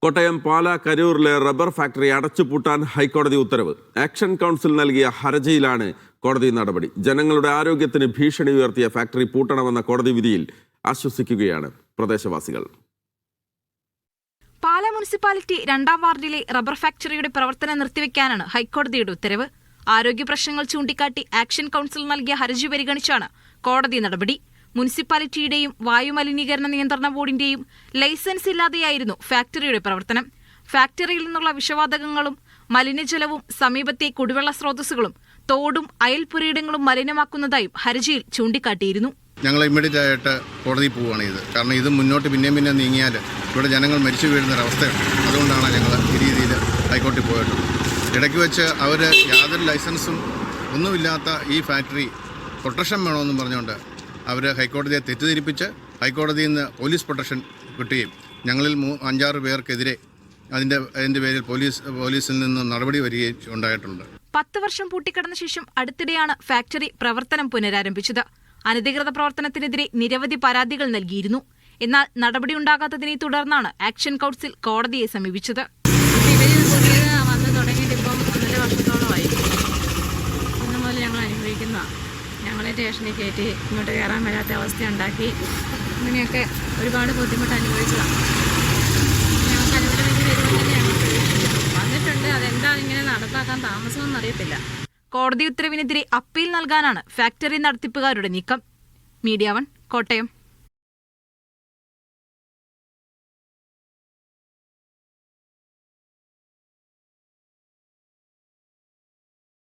കോട്ടയം പാല കരൂരിലെ rubber factory അടച്ചുപൂട്ടാൻ ഹൈക്കോടതി ഉത്തരവ്. ആക്ഷൻ കൗൺസിൽ നൽകിയ ഹർജിയിലാണ് കോടതി നടപടി. ജനങ്ങളുടെ ആരോഗ്യത്തിന് ഭീഷണി ഉയർത്തിയ ഫാക്ടറി പൂട്ടണമെന്ന കോടതി വിധിയിൽ ആശ്വസിക്കുകയാണ് പ്രദേശവാസികൾ. പാല മുനിസിപ്പാലിറ്റി 2ാം വാർഡിലെ റബ്ബർ ഫാക്ടറിയുടെ പ്രവർത്തനം നിർത്തിവെക്കാനാണ് ഹൈക്കോടതിയുടെ ഉത്തരവ്. ആരോഗ്യ പ്രശ്നങ്ങൾ ചൂണ്ടിക്കാട്ടി ആക്ഷൻ കൗൺസിൽ നൽകിയ ഹർജി പരിഗണിച്ചാണ് കോടതി നടപടി. മുനിസിപ്പാലിറ്റിയുടെയും വായുമലിനീകരണ നിയന്ത്രണ ബോർഡിന്റെയും ലൈസൻസ് ഇല്ലാതെയായിരുന്നു ഫാക്ടറിയുടെ പ്രവർത്തനം. ഫാക്ടറിയിൽ നിന്നുള്ള വിഷവാതകങ്ങളും മലിനജലവും സമീപത്തെ കുടിവെള്ള സ്രോതസ്സുകളും തോടും അയൽപുരയിടങ്ങളും മലിനമാക്കുന്നതായും ഹർജിയിൽ ചൂണ്ടിക്കാട്ടിയിരുന്നു. ഞങ്ങൾ ഇമ്മീഡിയറ്റ് ആയിട്ട് കോടതിയിൽ പോവുകയാണ് ഇത്. കാരണം ഇത് മുന്നോട്ട് പിന്നെ നീങ്ങിയാൽ ഇവിടെ ജനങ്ങൾ മരിച്ചു വീഴുന്നൊരവസ്ഥയുണ്ട്. അതുകൊണ്ടാണ് ഞങ്ങൾ ഈ രീതിയിൽ ഹൈക്കോടതി പോയിട്ടുള്ളത്. ഇടയ്ക്ക് വെച്ച് അവർ യാതൊരു ലൈസൻസും ഒന്നുമില്ലാത്ത ഈ ഫാക്ടറി പ്രൊട്ടക്ഷൻ വേണമെന്നും പറഞ്ഞുകൊണ്ട് അവർ ഹൈക്കോടതിയെ തെറ്റിദ്ധരിപ്പിച്ച് ഹൈക്കോടതിയിൽ നിന്ന് പോലീസ് പ്രൊട്ടക്ഷൻ കിട്ടുകയും ഞങ്ങളിൽ 5-6 പേർക്കെതിരെ അതിൻ്റെ പേരിൽ പോലീസിൽ നിന്ന് നടപടി വരികയും ഉണ്ടായിട്ടുണ്ട്. 10 വർഷം പൂട്ടിക്കിടന്ന ശേഷം അടുത്തിടെയാണ് ഫാക്ടറി പ്രവർത്തനം പുനരാരംഭിച്ചത്. അനധികൃത പ്രവർത്തനത്തിനെതിരെ നിരവധി പരാതികൾ നൽകിയിരുന്നു. എന്നാൽ നടപടിയുണ്ടാകാത്തതിനെ തുടർന്നാണ് ആക്ഷൻ കൗൺസിൽ കോടതിയെ സമീപിച്ചത്. ഞങ്ങളെ സ്റ്റേഷനിൽ കയറ്റി ഇങ്ങോട്ട് കയറാൻ വരാത്ത അവസ്ഥയുണ്ടാക്കി. അങ്ങനെയൊക്കെ ഒരുപാട് ബുദ്ധിമുട്ട് അനുഭവിച്ചതാണ്. ഞങ്ങൾക്ക് അനുകൂലമായി വരുമെന്ന് ഞങ്ങൾ വന്നിട്ടുണ്ട്. അതെന്താണ് ഇങ്ങനെ നടപ്പാക്കാൻ താമസമെന്ന് അറിയത്തില്ല. കോടതി ഉത്തരവിനെതിരെ അപ്പീൽ നൽകാനാണ് ഫാക്ടറി നടത്തിപ്പുകാരുടെ നീക്കം. മീഡിയ 1 കോട്ടയം.